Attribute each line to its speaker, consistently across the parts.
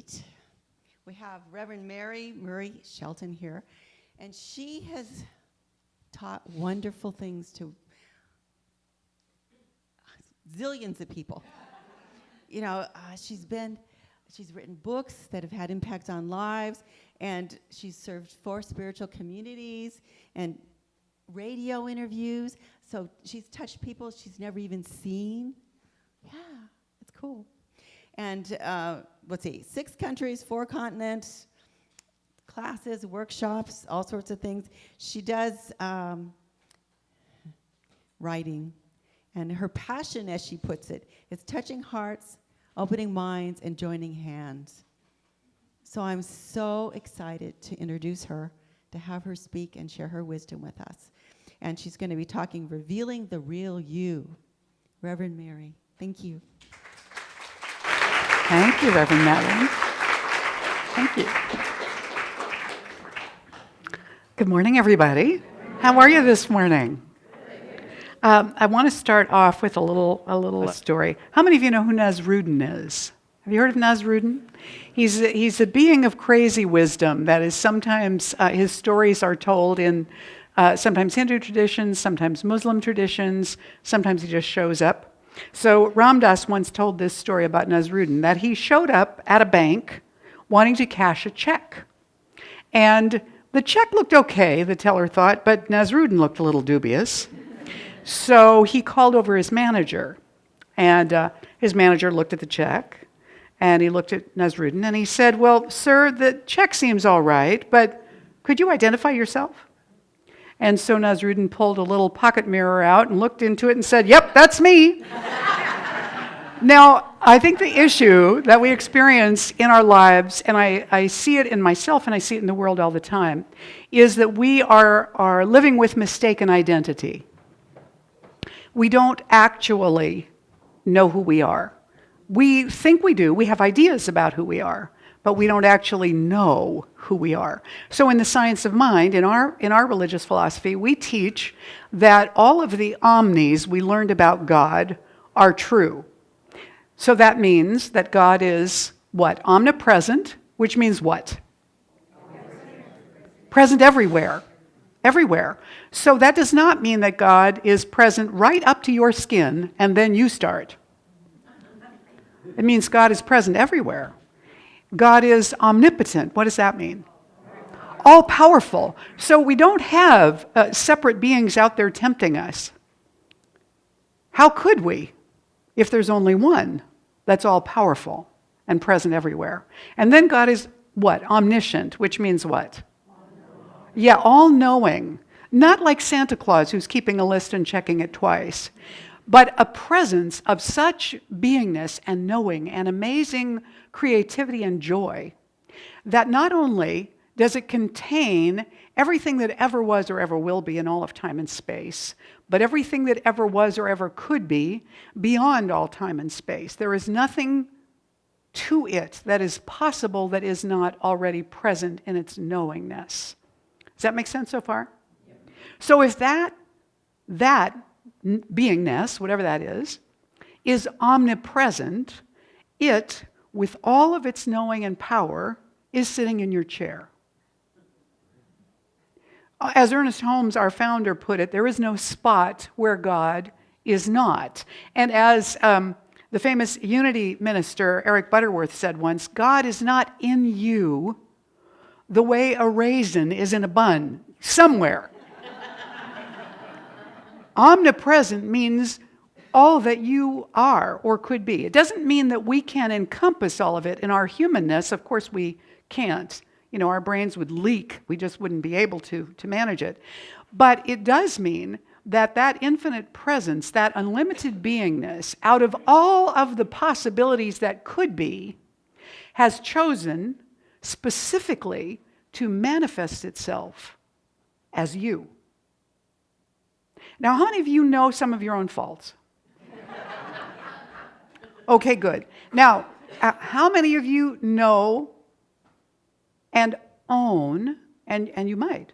Speaker 1: treat. We have Reverend Murray Shelton here, and she has taught wonderful things to zillions of people. You know, she's written books that have had impact on lives, and she's served 4 spiritual communities and radio interviews. So she's touched people she's never even seen. Yeah, it's cool. And let's see, 6 countries, 4 continents, classes, workshops, all sorts of things. She does writing. And her passion, as she puts it, is touching hearts, opening minds, and joining hands. So I'm so excited to introduce her, to have her speak and share her wisdom with us. And she's going to be talking, Revealing the Real You. Reverend Mary, thank you.
Speaker 2: Thank you, Reverend Madeline. Thank you. Good morning, everybody. How are you this morning? I want to start off with a little story. How many of you know who Nasruddin is? Have you heard of Nasruddin? He's a being of crazy wisdom. That is, sometimes his stories are told in sometimes Hindu traditions, sometimes Muslim traditions, sometimes he just shows up. So Ram Dass once told this story about Nasruddin, that he showed up at a bank wanting to cash a check. And the check looked okay, the teller thought, but Nasruddin looked a little dubious. So he called over his manager, and his manager looked at the check, and he looked at Nasruddin, and he said, "Well, sir, the check seems all right, but could you identify yourself?" And so Nasruddin pulled a little pocket mirror out and looked into it and said, "Yep, that's me." Now, I think the issue that we experience in our lives, and I see it in myself and I see it in the world all the time, is that we are living with mistaken identity. We don't actually know who we are. We think we do. We have ideas about who we are, but we don't actually know who we are. So in the science of mind, in our religious philosophy, we teach that all of the omnis we learned about God are true. So that means that God is what? Omnipresent, which means what? Present everywhere. Everywhere. So that does not mean that God is present right up to your skin and then you start. It means God is present everywhere. God is omnipotent. What does that mean? All powerful. So we don't have separate beings out there tempting us. How could we if there's only one that's all powerful and present everywhere? And then God is what? Omniscient, which means what? Yeah, all-knowing. Not like Santa Claus who's keeping a list and checking it twice, but a presence of such beingness and knowing and amazing creativity and joy that not only does it contain everything that ever was or ever will be in all of time and space, but everything that ever was or ever could be beyond all time and space. There is nothing to it that is possible that is not already present in its knowingness. Does that make sense so far? Yep. So if that beingness, whatever that is omnipresent, it, with all of its knowing and power, is sitting in your chair. As Ernest Holmes, our founder, put it, there is no spot where God is not. And as the famous Unity minister Eric Butterworth said once, God is not in you the way a raisin is in a bun, somewhere. Omnipresent means all that you are or could be. It doesn't mean that we can encompass all of it in our humanness. Of course we can't. You know, our brains would leak. We just wouldn't be able to manage it. But it does mean that infinite presence, that unlimited beingness, out of all of the possibilities that could be, has chosen specifically to manifest itself as you. Now, how many of you know some of your own faults? Okay, good. Now, how many of you know and own, and you might,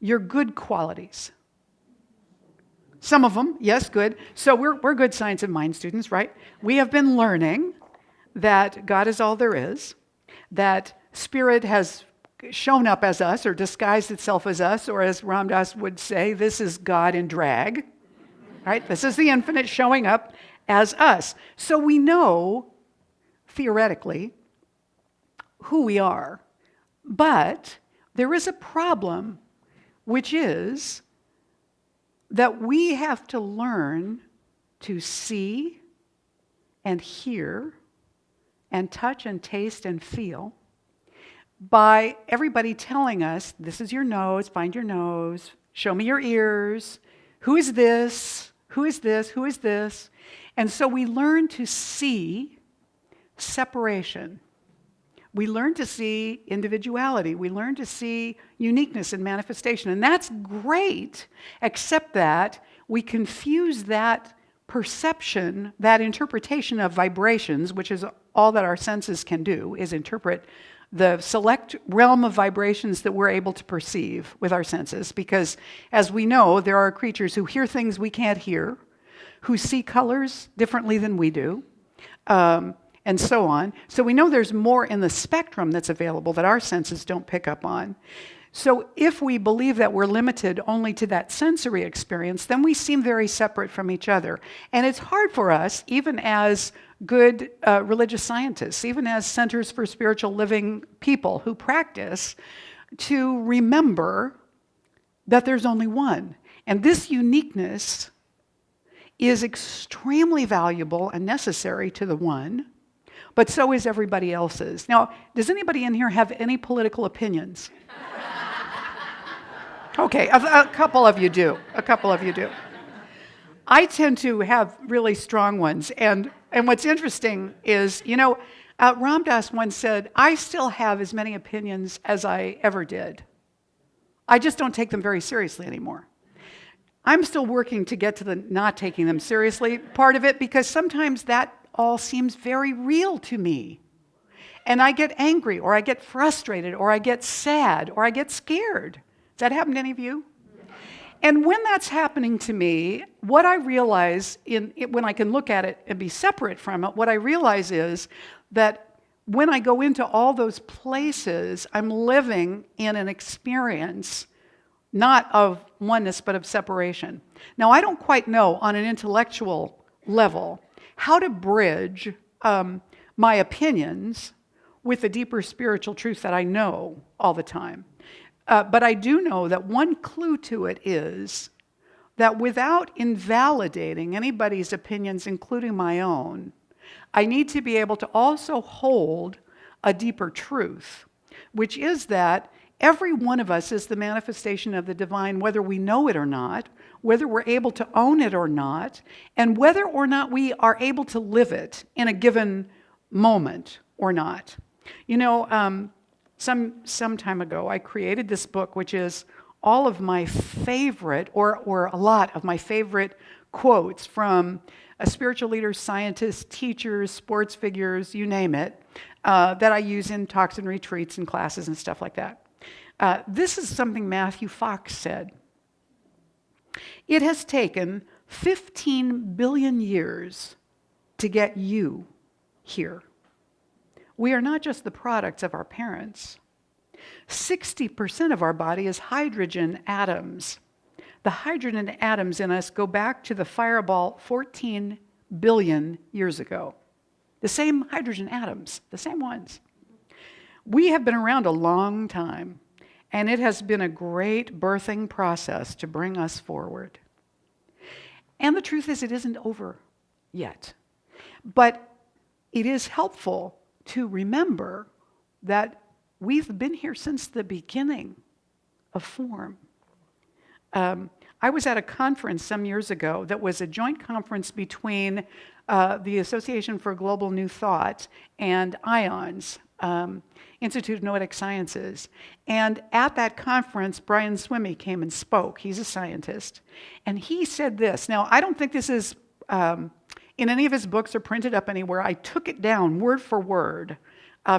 Speaker 2: your good qualities? Some of them, yes, good. So we're good science of mind students, right? We have been learning that God is all there is, that spirit has shown up as us or disguised itself as us, or as Ram Dass would say, this is God in drag, right? This is the infinite showing up as us. So we know, theoretically, who we are. But there is a problem, which is that we have to learn to see and hear and touch and taste and feel by everybody telling us, this is your nose, find your nose, show me your ears, who is this, who is this, who is this? And so we learn to see separation. We learn to see individuality. We learn to see uniqueness and manifestation. And that's great, except that we confuse that perception, that interpretation of vibrations, which is all that our senses can do, is interpret the select realm of vibrations that we're able to perceive with our senses. Because as we know, there are creatures who hear things we can't hear, who see colors differently than we do, and so on. So we know there's more in the spectrum that's available that our senses don't pick up on. So if we believe that we're limited only to that sensory experience, then we seem very separate from each other. And it's hard for us, even as good religious scientists, even as centers for spiritual living people who practice, to remember that there's only one. And this uniqueness is extremely valuable and necessary to the one, but so is everybody else's. Now, does anybody in here have any political opinions? Okay, a couple of you do. A couple of you do. I tend to have really strong ones. And what's interesting is, Ram Dass once said, I still have as many opinions as I ever did. I just don't take them very seriously anymore. I'm still working to get to the not taking them seriously part of it, because sometimes that all seems very real to me. And I get angry, or I get frustrated, or I get sad, or I get scared. Does that happen to any of you? And when that's happening to me, what I realize when I can look at it and be separate from it, what I realize is that when I go into all those places, I'm living in an experience not of oneness, but of separation. Now, I don't quite know on an intellectual level how to bridge my opinions with the deeper spiritual truth that I know all the time. But I do know that one clue to it is that without invalidating anybody's opinions, including my own, I need to be able to also hold a deeper truth, which is that every one of us is the manifestation of the divine, whether we know it or not, whether we're able to own it or not, and whether or not we are able to live it in a given moment or not. Some time ago, I created this book, which is all of my favorite, or a lot of my favorite quotes from spiritual leaders, scientists, teachers, sports figures, you name it, that I use in talks and retreats and classes and stuff like that. This is something Matthew Fox said. It has taken 15 billion years to get you here. We are not just the products of our parents. 60% of our body is hydrogen atoms. The hydrogen atoms in us go back to the fireball 14 billion years ago. The same hydrogen atoms, the same ones. We have been around a long time, and it has been a great birthing process to bring us forward. And the truth is, it isn't over yet. But it is helpful to remember that we've been here since the beginning of form. I was at a conference some years ago that was a joint conference between the Association for Global New Thought and IONS, Institute of Noetic Sciences. And at that conference, Brian Swimme came and spoke. He's a scientist. And he said this. Now, I don't think this is in any of his books or printed up anywhere. I took it down word for word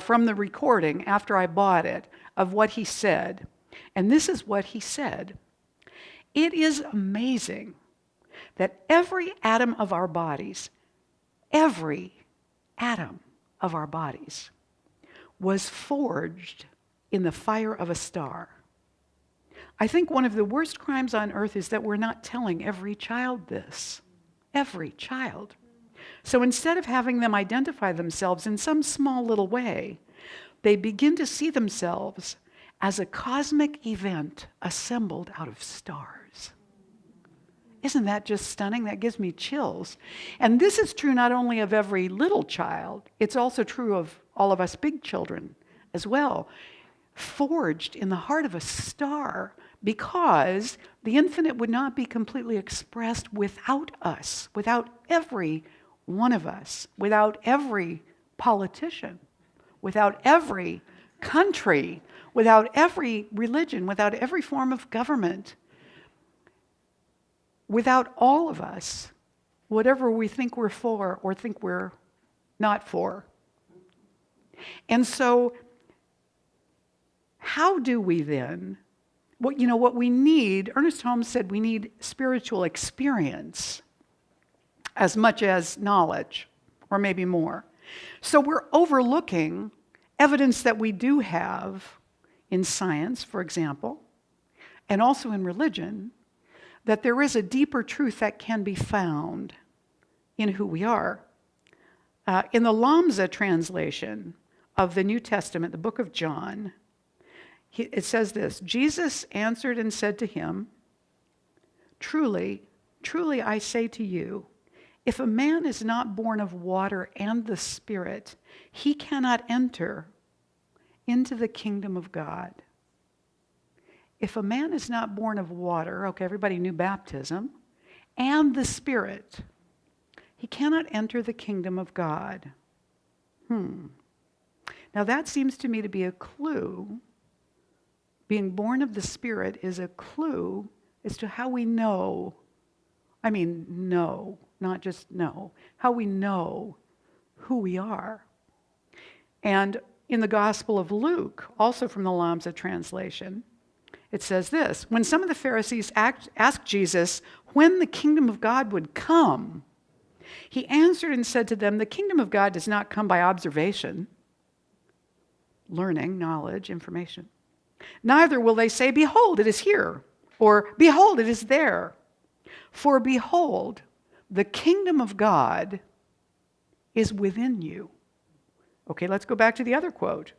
Speaker 2: from the recording after I bought it of what he said. And this is what he said. It is amazing that every atom of our bodies, was forged in the fire of a star. I think one of the worst crimes on earth is that we're not telling every child this. Every child. So instead of having them identify themselves in some small little way, they begin to see themselves as a cosmic event assembled out of stars. Isn't that just stunning? That gives me chills. And this is true not only of every little child, it's also true of all of us big children as well. Forged in the heart of a star, because the infinite would not be completely expressed without us, without every one of us, without every politician, without every country, without every religion, without every form of government, without all of us, whatever we think we're for or think we're not for. And so, how do we then, what we need, Ernest Holmes said we need spiritual experience as much as knowledge, or maybe more. So we're overlooking evidence that we do have in science, for example, and also in religion, that there is a deeper truth that can be found in who we are. In the Lambda translation of the New Testament, the book of John, it says this: Jesus answered and said to him, "Truly, truly I say to you, if a man is not born of water and the Spirit, he cannot enter into the kingdom of God." If a man is not born of water, okay, everybody knew baptism, and the Spirit, he cannot enter the kingdom of God. Now that seems to me to be a clue. Being born of the Spirit is a clue as to how we know, not just know, how we know who we are. And in the Gospel of Luke, also from the Lambda translation, it says this: when some of the Pharisees asked Jesus when the kingdom of God would come, he answered and said to them, "The kingdom of God does not come by observation," learning, knowledge, information. "Neither will they say, 'Behold, it is here,' or 'Behold, it is there.' For behold, the kingdom of God is within you." Okay, let's go back to the other quote.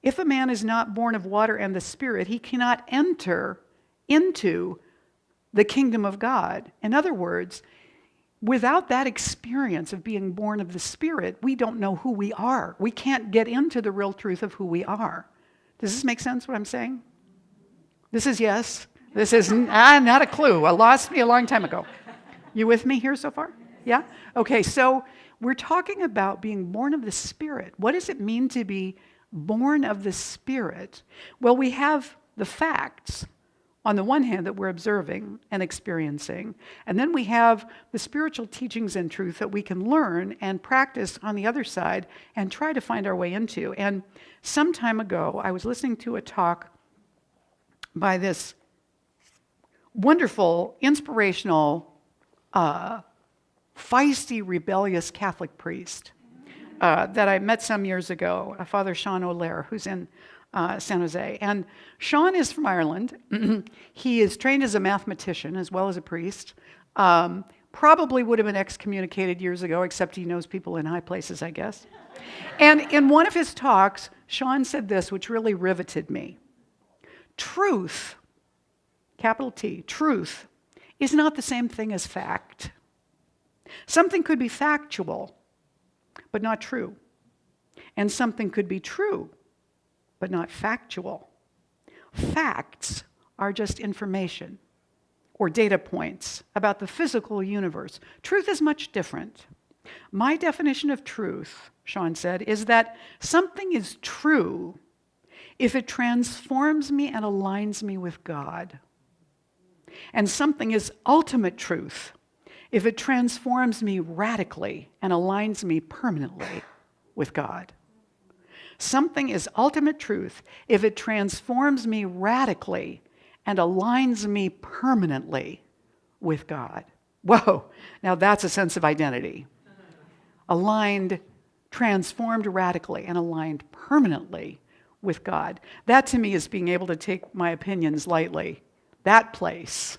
Speaker 2: If a man is not born of water and the Spirit, he cannot enter into the kingdom of God. In other words, without that experience of being born of the Spirit, we don't know who we are. We can't get into the real truth of who we are. Does this make sense, what I'm saying? This is yes. This is not a clue. I lost me a long time ago. You with me here so far? Yeah? Okay, so we're talking about being born of the Spirit. What does it mean to be born of the Spirit? Well, we have the facts on the one hand that we're observing and experiencing, and then we have the spiritual teachings and truth that we can learn and practice on the other side and try to find our way into. And some time ago, I was listening to a talk by this wonderful, inspirational, feisty, rebellious Catholic priest that I met some years ago, Father Sean O'Leary, who's in San Jose. And Sean is from Ireland. He is trained as a mathematician as well as a priest. Probably would have been excommunicated years ago, except he knows people in high places, I guess. And in one of his talks, Sean said this, which really riveted me. Truth, capital T, truth, is not the same thing as fact. Something could be factual, but not true. And something could be true, but not factual. Facts are just information or data points about the physical universe. Truth is much different. My definition of truth, Sean said, is that something is true if it transforms me and aligns me with God. And something is ultimate truth if it transforms me radically and aligns me permanently with God. Something is ultimate truth if it transforms me radically and aligns me permanently with God. Whoa, now that's a sense of identity. Aligned, transformed radically and aligned permanently with God. That to me is being able to take my opinions lightly. That place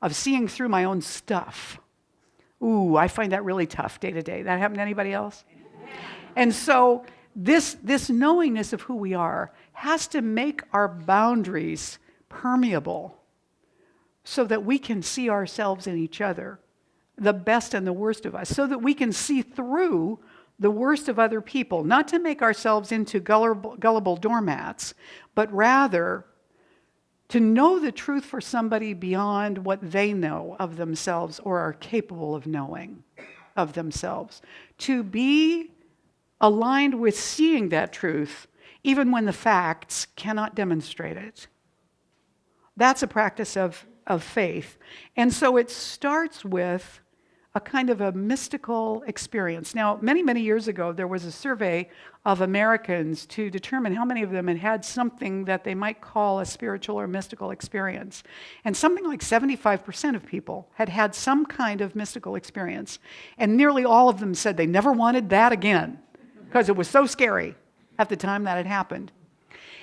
Speaker 2: of seeing through my own stuff. Ooh, I find that really tough day to day. That happen to anybody else? And so this knowingness of who we are has to make our boundaries permeable so that we can see ourselves in each other, the best and the worst of us, so that we can see through the worst of other people, not to make ourselves into gullible doormats, but rather to know the truth for somebody beyond what they know of themselves or are capable of knowing of themselves. To be aligned with seeing that truth, even when the facts cannot demonstrate it. That's a practice of faith. And so it starts with a kind of a mystical experience. Now, many, many years ago, there was a survey of Americans to determine how many of them had had something that they might call a spiritual or mystical experience. And something like 75% of people had had some kind of mystical experience. And nearly all of them said they never wanted that again because it was so scary at the time that it happened.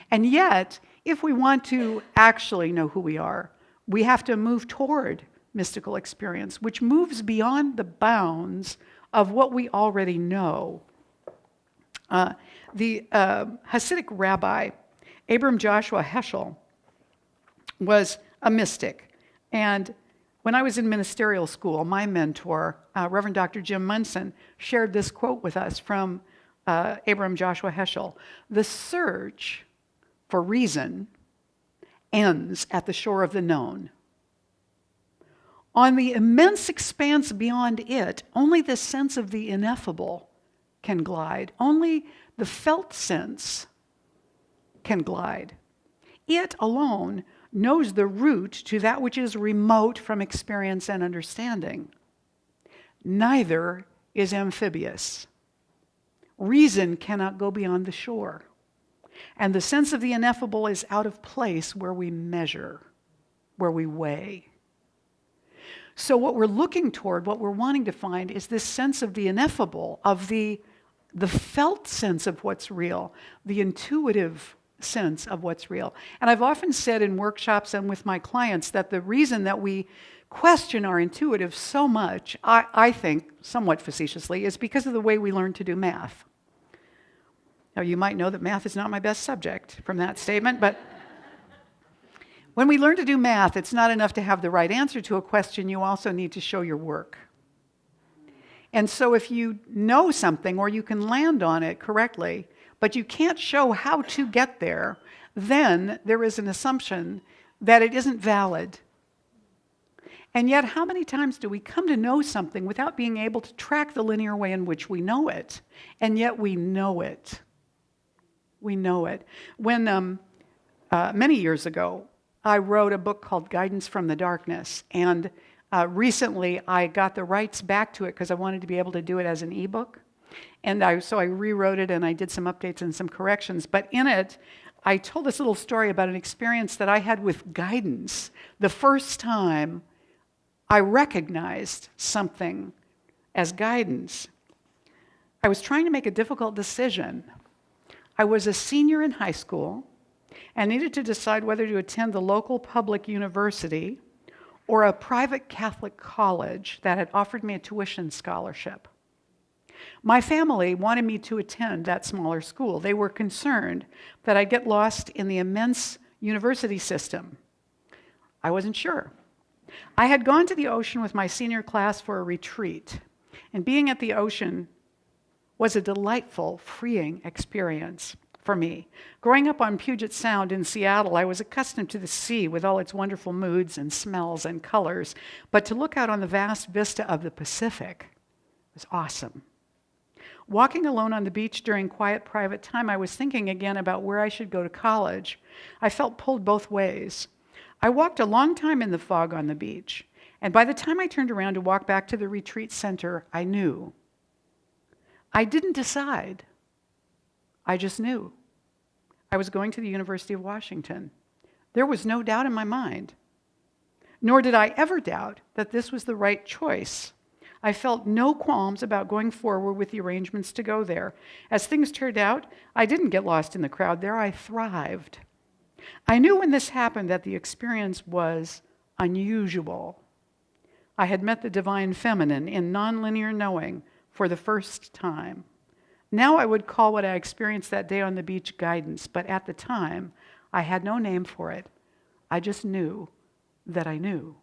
Speaker 2: And yet, if we want to actually know who we are, we have to move toward mystical experience, which moves beyond the bounds of what we already know. The Hasidic rabbi, Abram Joshua Heschel, was a mystic. And when I was in ministerial school, my mentor, Reverend Dr. Jim Munson, shared this quote with us from Abram Joshua Heschel. "The search for reason ends at the shore of the known. On the immense expanse beyond it, only the sense of the ineffable can glide. Only the felt sense can glide. It alone knows the route to that which is remote from experience and understanding. Neither is amphibious. Reason cannot go beyond the shore. And the sense of the ineffable is out of place where we measure, where we weigh." So what we're looking toward, what we're wanting to find, is this sense of the ineffable, of the felt sense of what's real, the intuitive sense of what's real. And I've often said in workshops and with my clients that the reason that we question our intuitive so much, I think, somewhat facetiously, is because of the way we learn to do math. Now, you might know that math is not my best subject from that statement, but when we learn to do math, it's not enough to have the right answer to a question, you also need to show your work. And so if you know something or you can land on it correctly, but you can't show how to get there, then there is an assumption that it isn't valid. And yet, how many times do we come to know something without being able to track the linear way in which we know it? And yet we know it. We know it. When many years ago, I wrote a book called Guidance from the Darkness, and recently I got the rights back to it because I wanted to be able to do it as an ebook. And so I rewrote it and I did some updates and some corrections. But in it, I told this little story about an experience that I had with guidance the first time I recognized something as guidance. I was trying to make a difficult decision. I was a senior in high school and needed to decide whether to attend the local public university or a private Catholic college that had offered me a tuition scholarship. My family wanted me to attend that smaller school. They were concerned that I'd get lost in the immense university system. I wasn't sure. I had gone to the ocean with my senior class for a retreat, and being at the ocean was a delightful, freeing experience for me. Growing up on Puget Sound in Seattle, I was accustomed to the sea with all its wonderful moods and smells and colors, but to look out on the vast vista of the Pacific was awesome. Walking alone on the beach during quiet private time, I was thinking again about where I should go to college. I felt pulled both ways. I walked a long time in the fog on the beach, and by the time I turned around to walk back to the retreat center, I knew. I didn't decide. I just knew. I was going to the University of Washington. There was no doubt in my mind. Nor did I ever doubt that this was the right choice. I felt no qualms about going forward with the arrangements to go there. As things turned out, I didn't get lost in the crowd there. I thrived. I knew when this happened that the experience was unusual. I had met the divine feminine in nonlinear knowing for the first time. Now I would call what I experienced that day on the beach guidance, but at the time, I had no name for it. I just knew that I knew.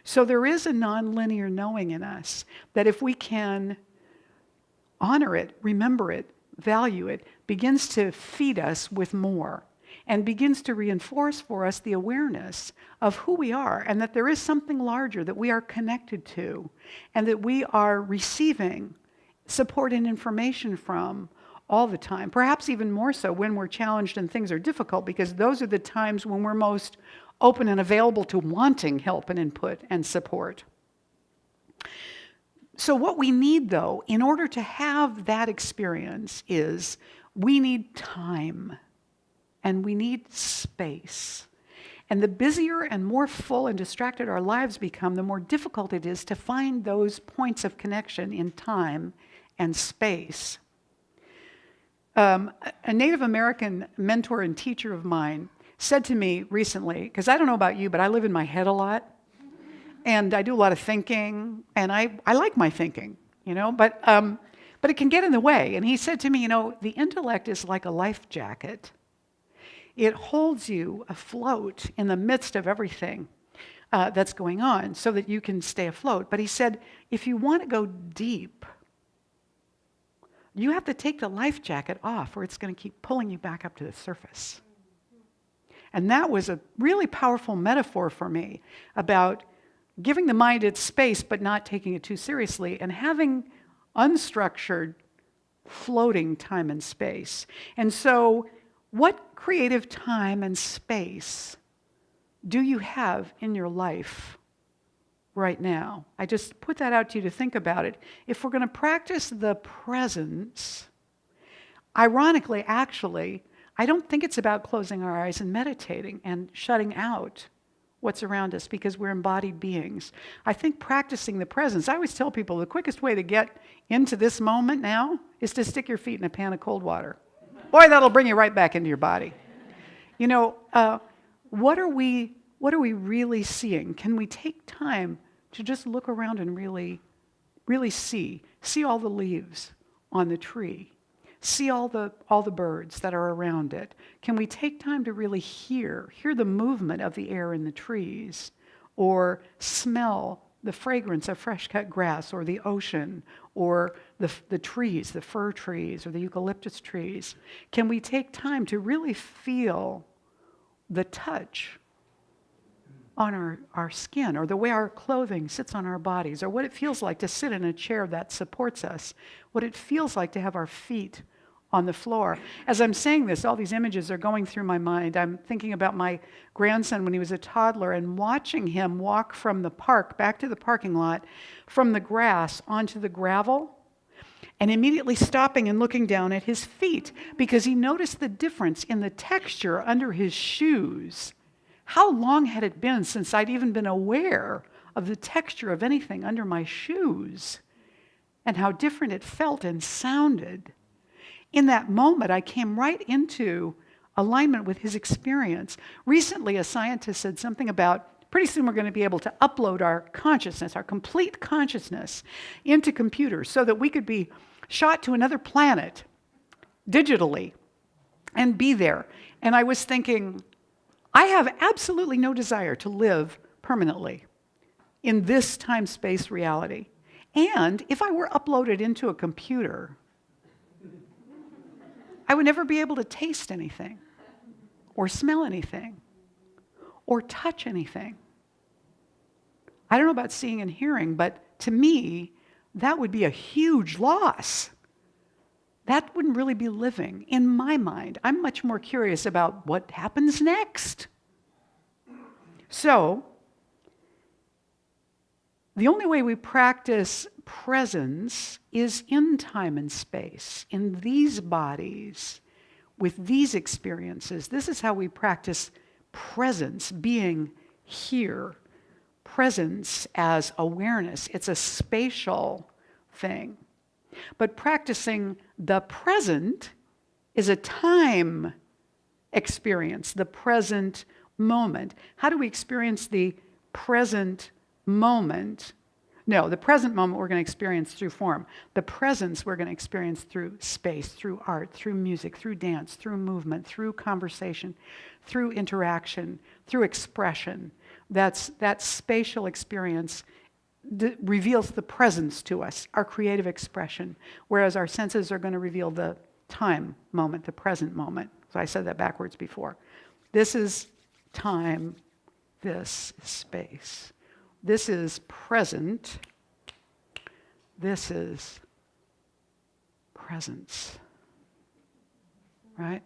Speaker 2: So there is a nonlinear knowing in us that if we can honor it, remember it, value it, begins to feed us with more and begins to reinforce for us the awareness of who we are and that there is something larger that we are connected to and that we are receiving support and information from all the time, perhaps even more so when we're challenged and things are difficult, because those are the times when we're most open and available to wanting help and input and support. So what we need, though, in order to have that experience is we need time and we need space. And the busier and more full and distracted our lives become, the more difficult it is to find those points of connection in time and space. A Native American mentor and teacher of mine said to me recently, because I don't know about you, but I live in my head a lot, and I do a lot of thinking, and I like my thinking, but it can get in the way. And he said to me, the intellect is like a life jacket. It holds you afloat in the midst of everything that's going on so that you can stay afloat. But he said, if you want to go deep, you have to take the life jacket off or it's going to keep pulling you back up to the surface. And that was a really powerful metaphor for me about giving the mind its space but not taking it too seriously and having unstructured, floating time and space. And so what creative time and space do you have in your life right now? I just put that out to you to think about it. If we're going to practice the presence, ironically, actually, I don't think it's about closing our eyes and meditating and shutting out what's around us because we're embodied beings. I think practicing the presence, I always tell people the quickest way to get into this moment now is to stick your feet in a pan of cold water. Boy, that'll bring you right back into your body. What are we really seeing? Can we take time to just look around and really see all the leaves on the tree? See all the birds that are around it. Can we take time to really hear the movement of the air in the trees, or smell the fragrance of fresh cut grass, or the ocean, or the trees, the fir trees, or the eucalyptus trees? Can we take time to really feel the touch on our skin, or the way our clothing sits on our bodies, or what it feels like to sit in a chair that supports us, what it feels like to have our feet on the floor? As I'm saying this, all these images are going through my mind. I'm thinking about my grandson when he was a toddler and watching him walk from the park back to the parking lot, from the grass onto the gravel, and immediately stopping and looking down at his feet because he noticed the difference in the texture under his shoes. How long had it been since I'd even been aware of the texture of anything under my shoes, and how different it felt and sounded? In that moment, I came right into alignment with his experience. Recently, a scientist said something about pretty soon we're going to be able to upload our consciousness, our complete consciousness, into computers so that we could be shot to another planet digitally and be there. And I was thinking, I have absolutely no desire to live permanently in this time-space reality. And if I were uploaded into a computer, I would never be able to taste anything, or smell anything, or touch anything. I don't know about seeing and hearing, but to me, that would be a huge loss. That wouldn't really be living in my mind. I'm much more curious about what happens next. So, the only way we practice presence is in time and space, in these bodies, with these experiences. This is how we practice presence, being here presence as awareness. It's a spatial thing. But practicing the present is a time experience, the present moment. How do we experience the present moment? No, the present moment we're going to experience through form. The presence we're going to experience through space, through art, through music, through dance, through movement, through conversation, through interaction, through expression. That spatial experience reveals the presence to us, our creative expression, whereas our senses are going to reveal the time moment, the present moment. So I said that backwards before. This is time, this is space. This is present, this is presence, right?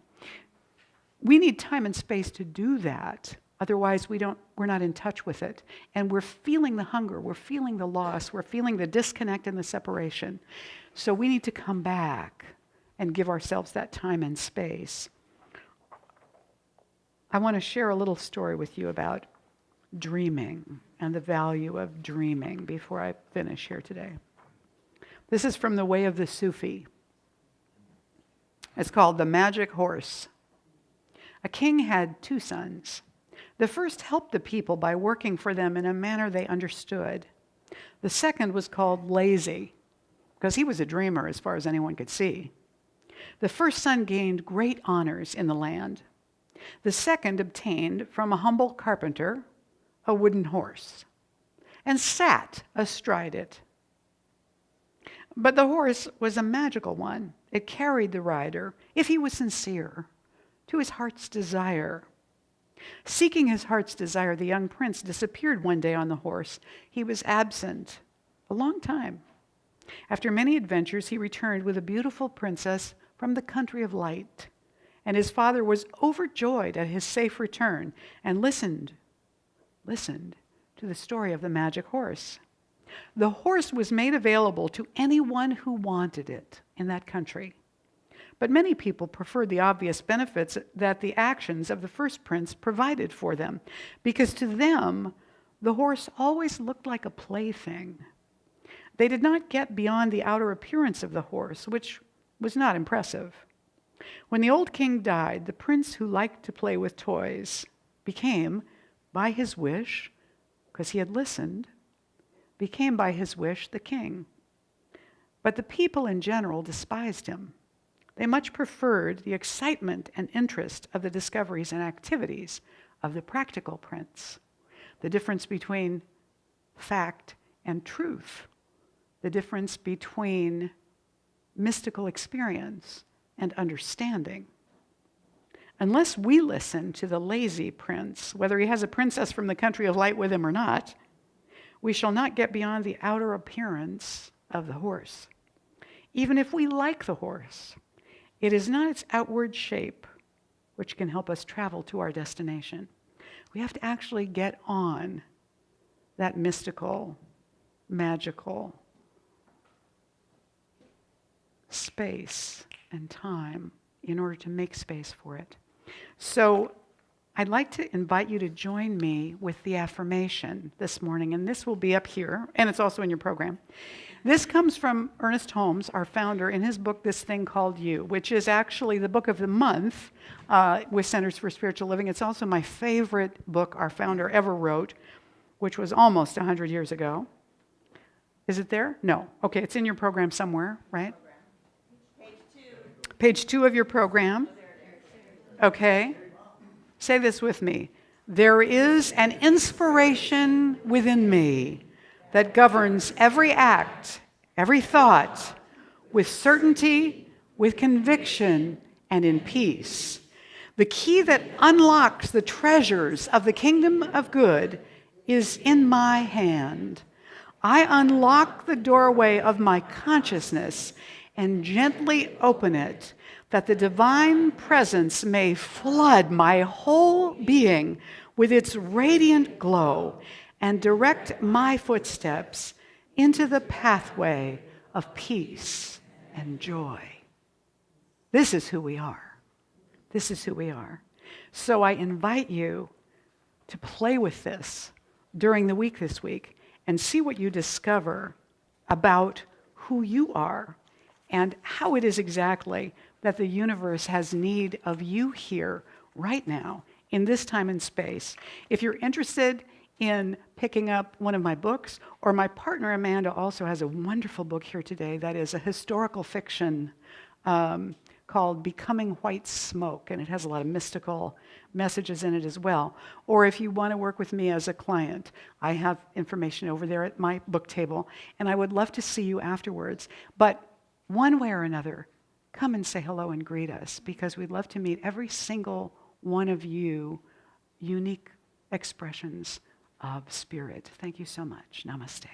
Speaker 2: We need time and space to do that. Otherwise, we're not in touch with it. And we're feeling the hunger, we're feeling the loss, we're feeling the disconnect and the separation. So we need to come back and give ourselves that time and space. I want to share a little story with you about dreaming and the value of dreaming before I finish here today. This is from The Way of the Sufi. It's called The Magic Horse. A king had 2 sons. The first helped the people by working for them in a manner they understood. The second was called lazy, because he was a dreamer as far as anyone could see. The first son gained great honors in the land. The second obtained from a humble carpenter a wooden horse and sat astride it. But the horse was a magical one. It carried the rider, if he was sincere, to his heart's desire. Seeking his heart's desire, the young prince disappeared one day on the horse. He was absent a long time. After many adventures, he returned with a beautiful princess from the country of light. And his father was overjoyed at his safe return and listened to the story of the magic horse. The horse was made available to anyone who wanted it in that country. But many people preferred the obvious benefits that the actions of the first prince provided for them, because to them, the horse always looked like a plaything. They did not get beyond the outer appearance of the horse, which was not impressive. When the old king died, the prince who liked to play with toys became, by his wish, because he had listened, became by his wish the king. But the people in general despised him. They much preferred the excitement and interest of the discoveries and activities of the practical prince, the difference between fact and truth, the difference between mystical experience and understanding. Unless we listen to the lazy prince, whether he has a princess from the country of light with him or not, we shall not get beyond the outer appearance of the horse. Even if we like the horse, it is not its outward shape which can help us travel to our destination. We have to actually get on that mystical, magical space and time in order to make space for it. So I'd like to invite you to join me with the affirmation this morning, and this will be up here, and it's also in your program. This comes from Ernest Holmes, our founder, in his book, This Thing Called You, which is actually the book of the month with Centers for Spiritual Living. It's also my favorite book our founder ever wrote, which was almost 100 years ago. Is it there? No. Okay, it's in your program somewhere, right? Page 2 of your program. Okay. Say this with me. There is an inspiration within me that governs every act, every thought, with certainty, with conviction, and in peace. The key that unlocks the treasures of the kingdom of good is in my hand. I unlock the doorway of my consciousness and gently open it, that the divine presence may flood my whole being with its radiant glow and direct my footsteps into the pathway of peace and joy. This is who we are. This is who we are. So I invite you to play with this during the week this week and see what you discover about who you are and how it is exactly that the universe has need of you here right now in this time and space. If you're interested in picking up one of my books, or my partner Amanda also has a wonderful book here today that is a historical fiction called Becoming White Smoke, and it has a lot of mystical messages in it as well. Or if you want to work with me as a client, I have information over there at my book table, and I would love to see you afterwards. But one way or another, come and say hello and greet us, because we'd love to meet every single one of you unique expressions of spirit. Thank you so much. Namaste.